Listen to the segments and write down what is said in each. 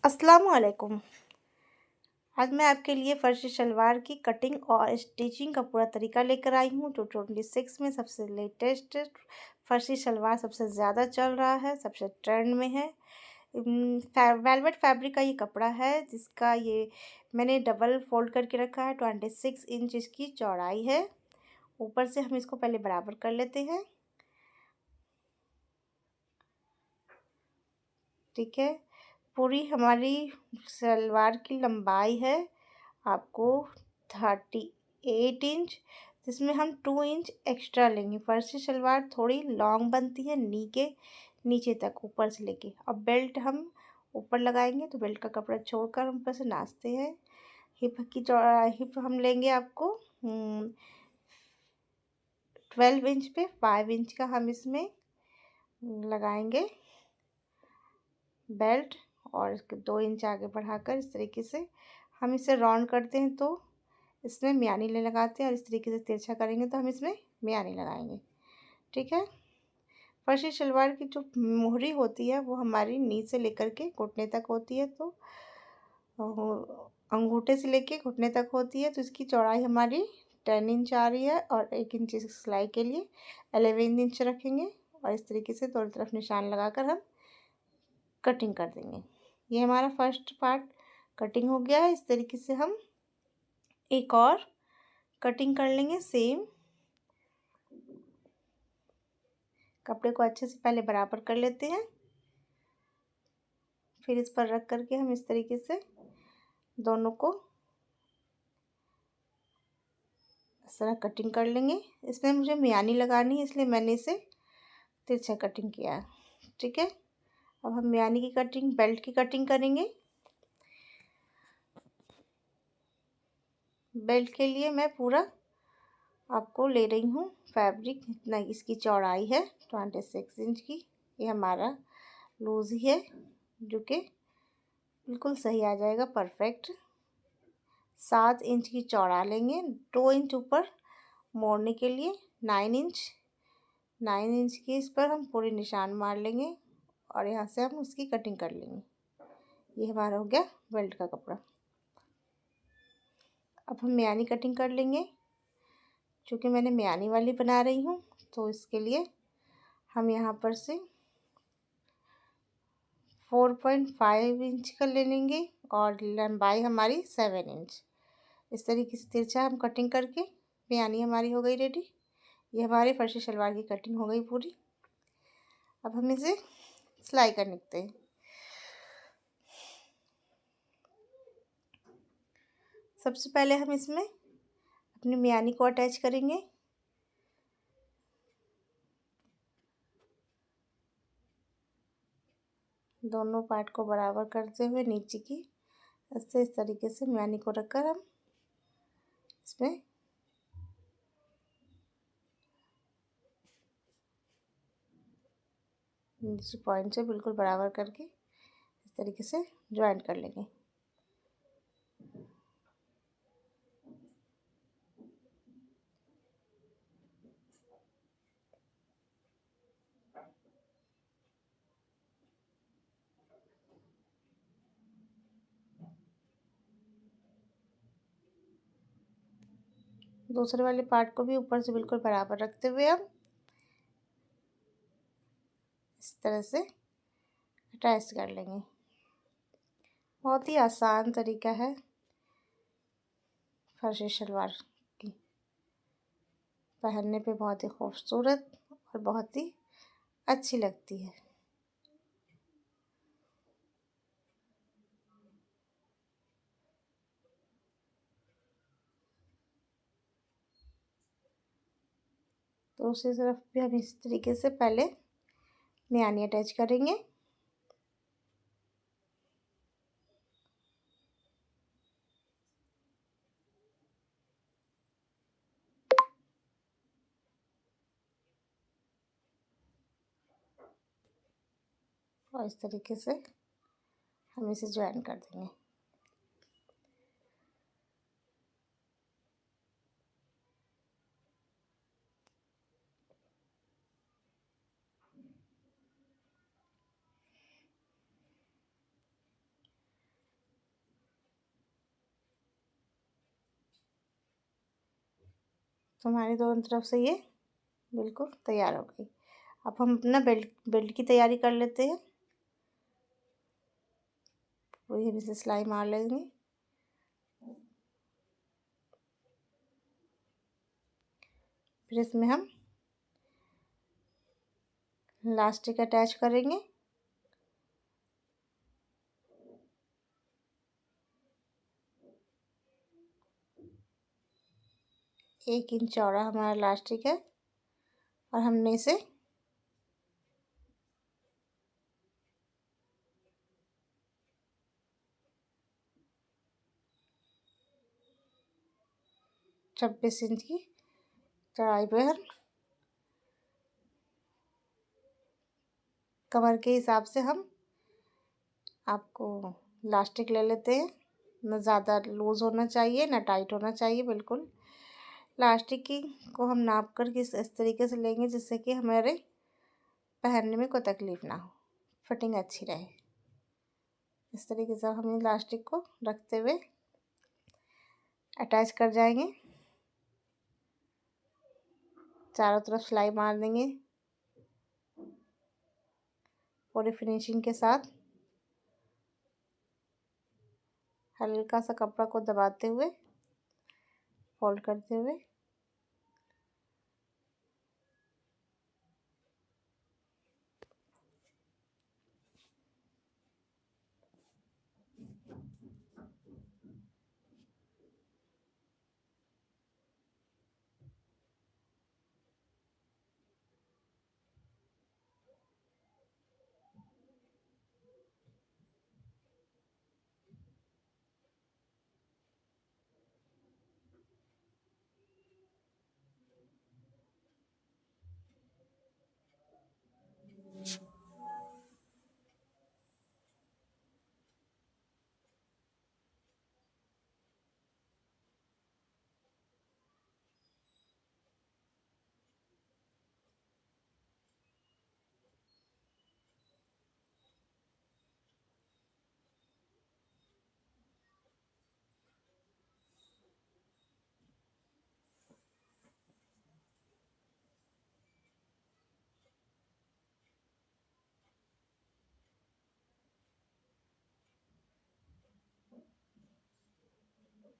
अस्सलाम वालेकुम। आज मैं आपके लिए फर्शी शलवार की कटिंग और स्टिचिंग का पूरा तरीका लेकर आई हूँ। जो 26 में सबसे लेटेस्ट फर्शी शलवार सबसे ज़्यादा चल रहा है, सबसे ट्रेंड में है। वेलवेट फैब्रिक का ये कपड़ा है, जिसका ये मैंने डबल फोल्ड करके रखा है। 26 इंच इसकी चौड़ाई है। ऊपर से हम इसको पहले बराबर कर लेते हैं। ठीक है, पूरी हमारी सलवार की लंबाई है आपको 38 इंच, जिसमें हम 2 इंच एक्स्ट्रा लेंगे। फर्शी शलवार थोड़ी लॉन्ग बनती है, नी के नीचे तक ऊपर से लेके। अब बेल्ट हम ऊपर लगाएंगे, तो बेल्ट का कपड़ा छोड़कर हम ऊपर से नाचते हैं। हिप की चौड़ाई हिप हम लेंगे आपको 12 इंच पे 5 इंच का हम इसमें लगाएंगे बेल्ट, और इसके 2 इंच आगे बढ़ाकर इस तरीके से हम इसे राउंड करते हैं, तो इसमें मियानी लगाते हैं। और इस तरीके से तिरछा करेंगे तो हम इसमें मियानी लगाएंगे। ठीक है, फर्शी शलवार की जो मोहरी होती है वो हमारी नी से लेकर के घुटने तक होती है, तो अंगूठे से लेके घुटने तक होती है। तो इसकी चौड़ाई हमारी 10 इंच आ रही है, और 1 इंच सिलाई के लिए 11 इंच रखेंगे। और इस तरीके से दोनों तरफ निशान लगाकर हम कटिंग कर देंगे। ये हमारा फर्स्ट पार्ट कटिंग हो गया है। इस तरीके से हम एक और कटिंग कर लेंगे। सेम कपड़े को अच्छे से पहले बराबर कर लेते हैं, फिर इस पर रख करके हम इस तरीके से दोनों को इस तरह कटिंग कर लेंगे। इसमें मुझे मियानी लगानी है, इसलिए मैंने इसे तिरछा कटिंग किया है। ठीक है, अब हम मियानी की कटिंग, बेल्ट की कटिंग करेंगे। बेल्ट के लिए मैं पूरा आपको ले रही हूँ फैब्रिक, इतना इसकी चौड़ाई है 26 इंच की। ये हमारा लूज ही है, जो कि बिल्कुल सही आ जाएगा, परफेक्ट। 7 इंच की चौड़ा लेंगे, 2 इंच ऊपर मोड़ने के लिए 9 इंच की इस पर हम पूरे निशान मार लेंगे, और यहाँ से हम उसकी कटिंग कर लेंगे। ये हमारा हो गया बेल्ट का कपड़ा। अब हम मियानी कटिंग कर लेंगे। चूँकि मैंने मियानी वाली बना रही हूँ, तो इसके लिए हम यहाँ पर से 4.5 इंच का ले लेंगे, और लंबाई हमारी 7 इंच। इस तरीके से तिरछा हम कटिंग करके मियानी हमारी हो गई रेडी। ये हमारी फर्शी शलवार की कटिंग हो गई पूरी। अब हम इसे सिलाई कर निकलते हैं। सबसे पहले हम इसमें अपनी मियानी को अटैच करेंगे। दोनों पार्ट को बराबर करते हुए नीचे की ऐसे इस तरीके से मियानी को रखकर हम इसमें नीचे पॉइंट से बिल्कुल बराबर करके इस तरीके से ज्वाइन कर लेंगे। दूसरे वाले पार्ट को भी ऊपर से बिल्कुल बराबर रखते हुए हम इस तरह से अटैच कर लेंगे। बहुत ही आसान तरीका है फर्शी शलवार की, पहनने पे बहुत ही खूबसूरत और बहुत ही अच्छी लगती है। तो दूसरी तरफ भी हम इस तरीके से पहले मियानी अटैच करेंगे। और इस तरीके से हम इसे ज्वाइन कर देंगे। तो हमारी दोनों तरफ से ये बिल्कुल तैयार हो गई। अब हम अपना बेल्ट की तैयारी कर लेते हैं। पूरी हम इसे सिलाई मार लेंगे। फिर इसमें हम इलास्टिक अटैच करेंगे। एक इंच चौड़ा हमारा इलास्टिक है और हमने इसे छब्बीस इंच की चौड़ाई पे हम कमर के हिसाब से हम आपको इलास्टिक ले लेते हैं। ना ज़्यादा लूज़ होना चाहिए ना टाइट होना चाहिए, बिल्कुल इलास्टिक की को हम नाप कर इस तरीके से लेंगे जिससे कि हमारे पहनने में कोई तकलीफ़ ना हो, फिटिंग अच्छी रहे। इस तरीके से हम इलास्टिक को रखते हुए अटैच कर जाएंगे। चारों तरफ सिलाई मार देंगे पूरी फिनिशिंग के साथ। हल्का सा कपड़ा को दबाते हुए फोल्ड करते हुए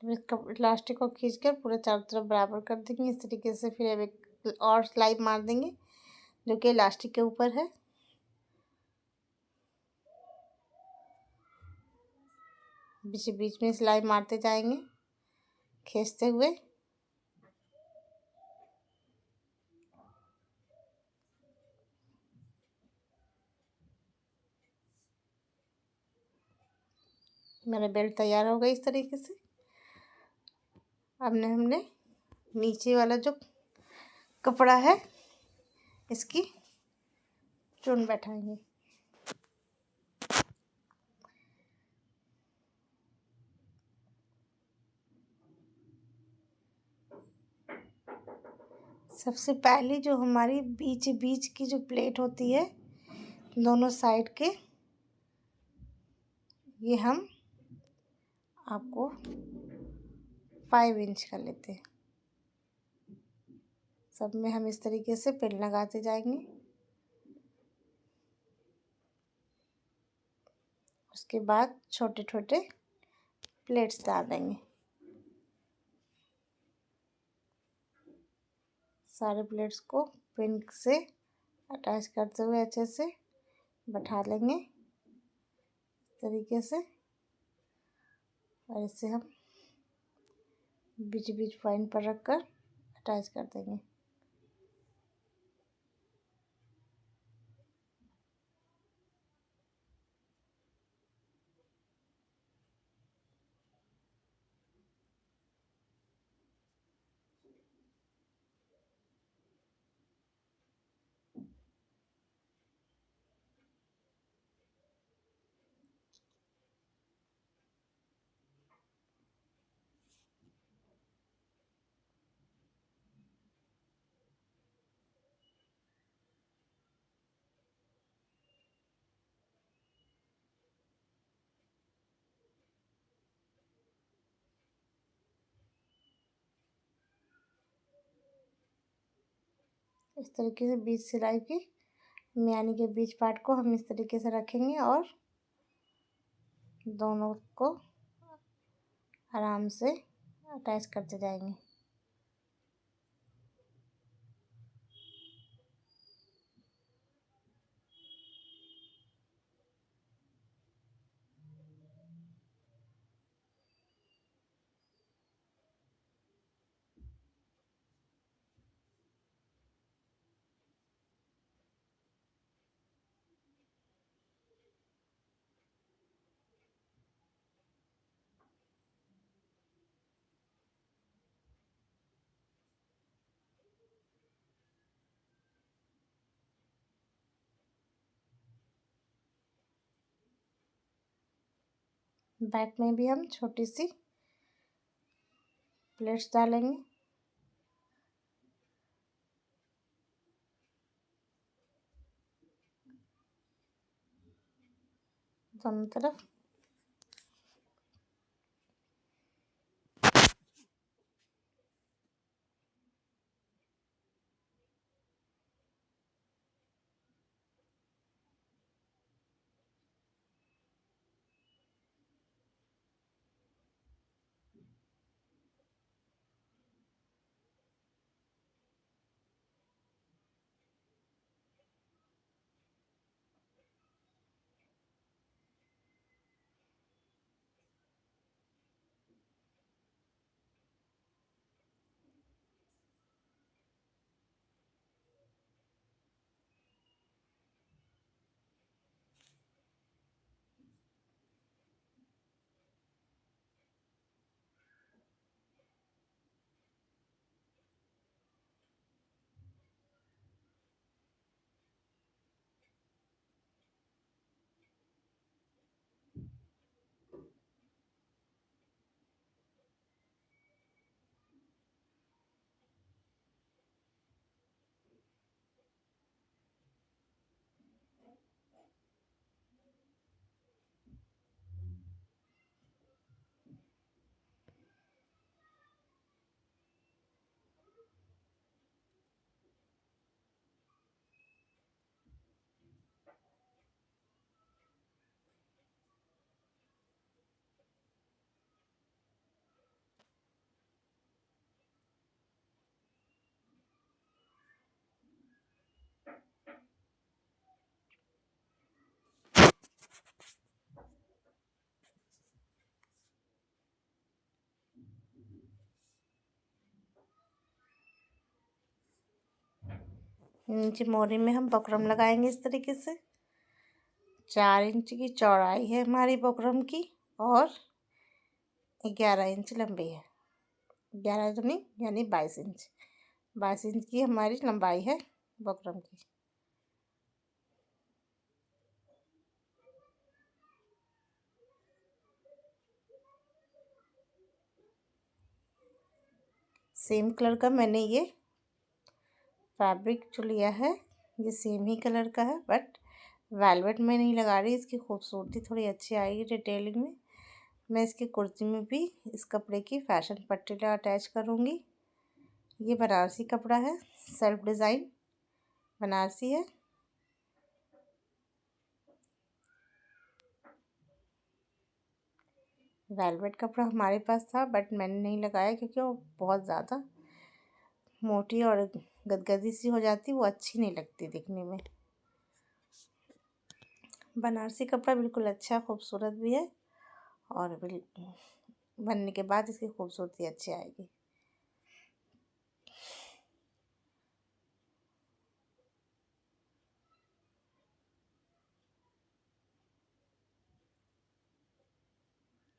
इलास्टिक को खींचकर पूरे चारों तरफ बराबर कर देंगे इस तरीके से। फिर अब एक और सिलाई मार देंगे जो कि इलास्टिक के ऊपर है। बीच बीच में सिलाई मारते जाएंगे खींचते हुए। मेरा बेल्ट तैयार हो गया इस तरीके से। अब हमने नीचे वाला जो कपड़ा है इसकी चुन बैठाएंगे। सबसे पहले जो हमारी बीच बीच की जो प्लेट होती है दोनों साइड के, ये हम आपको 5 इंच का लेते हैं। सब में हम इस तरीके से पिन लगाते जाएंगे। उसके बाद छोटे छोटे प्लेट्स डाल देंगे। सारे प्लेट्स को पिन से अटैच करते हुए अच्छे से बैठा लेंगे इस तरीके से। और इसे हम बीच बीच पॉइंट पर रख कर अटैच कर देंगे। इस तरीके से बीच सिलाई की यानी कि बीच पार्ट को हम इस तरीके से रखेंगे और दोनों को आराम से अटैच करते जाएंगे। बैक में भी हम छोटी सी प्लेट्स डालेंगे। दोनों तरफ नीचे मोरी में हम बकरम लगाएंगे इस तरीके से। 4 इंच की चौड़ाई है हमारी बकरम की और 11 इंच लंबी है। 11 तो नहीं यानी 22 इंच। 22 इंच की हमारी लंबाई है बकरम की। सेम कलर का मैंने ये फैब्रिक जो लिया है ये सेम ही कलर का है, बट वेलवेट में नहीं लगा रही। इसकी खूबसूरती थोड़ी अच्छी आएगी डिटेलिंग में। मैं इसकी कुर्ती में भी इस कपड़े की फैशन पट्टी अटैच करूँगी। ये बनारसी कपड़ा है, सेल्फ डिज़ाइन बनारसी है। वेलवेट कपड़ा हमारे पास था बट मैंने नहीं लगाया क्योंकि वो बहुत ज़्यादा मोटी और गदगदी सी हो जाती, वो अच्छी नहीं लगती दिखने में। बनारसी कपड़ा बिल्कुल अच्छा खूबसूरत भी है और बनने के बाद इसकी खूबसूरती अच्छी आएगी।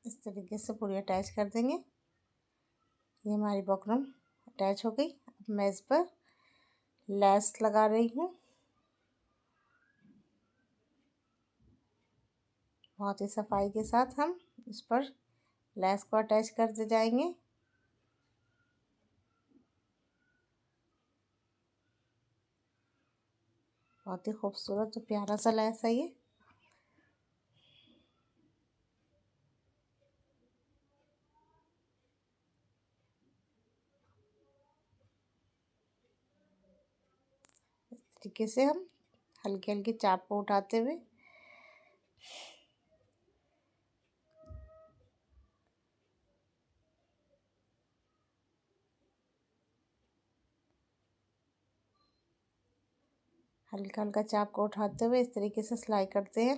इस तरीके से पूरी अटैच कर देंगे। ये हमारी बकरम अटैच हो गई। अब मैं इस पर लेस लगा रही हूँ। बहुत ही सफाई के साथ हम इस पर लेस को अटैच करते जाएंगे। बहुत ही खूबसूरत और प्यारा सा लेस है ये। तरीके से हम हल्की हल्की चाप को उठाते हुए हल्का हल्का चाप को उठाते हुए इस तरीके से सिलाई करते हैं,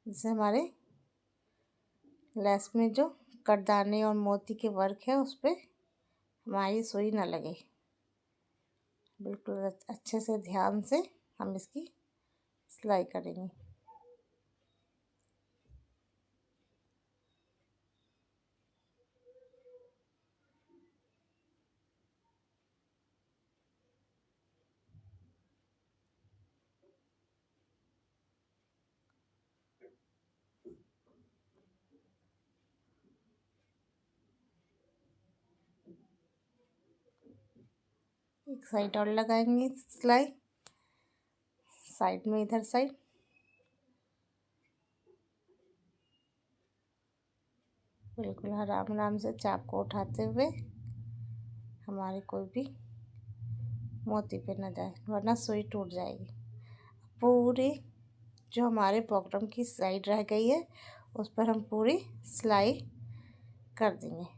जिससे हमारे लेस में जो कटदाने और मोती के वर्क है उस पर हमारी सुई ना लगे। बिल्कुल अच्छे से ध्यान से हम इसकी सिलाई करेंगे। एक साइड और लगाएंगे सिलाई, साइड में इधर साइड। बिल्कुल आराम आराम से चाप को उठाते हुए हमारे कोई भी मोती पे न जाए, वरना सुई टूट जाएगी। पूरी जो हमारे बॉटम की साइड रह गई है उस पर हम पूरी सिलाई कर देंगे।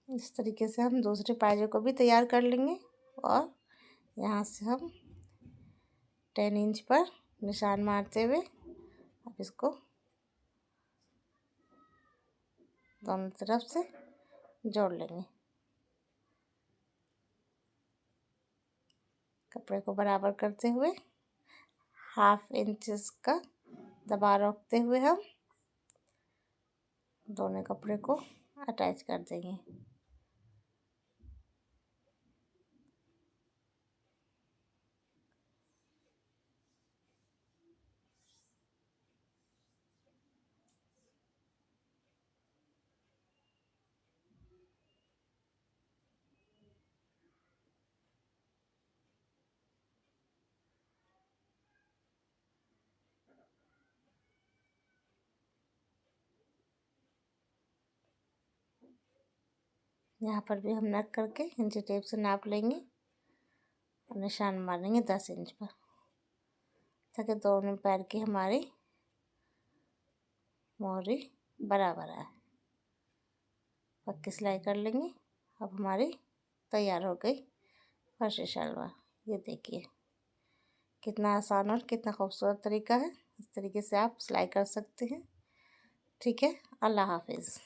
इस तरीके से हम दूसरे पायजे को भी तैयार कर लेंगे और यहाँ से हम 10 इंच पर निशान मारते हुए अब इसको दोनों तरफ से जोड़ लेंगे। कपड़े को बराबर करते हुए 1/2 इंच का दबाव रखते हुए हम दोनों कपड़े को अटैच कर देंगे। यहाँ पर भी हम नक करके इंची टेप से नाप लेंगे और निशान मारेंगे 10 इंच पर, ताकि दोनों पैर की हमारी मोहरी बराबर आए। पक्की सिलाई कर लेंगे। अब हमारी तैयार हो गई फर्शी शलवार। ये देखिए कितना आसान और कितना खूबसूरत तरीका है। इस तरीके से आप सिलाई कर सकते हैं। ठीक है, अल्लाह हाफिज़।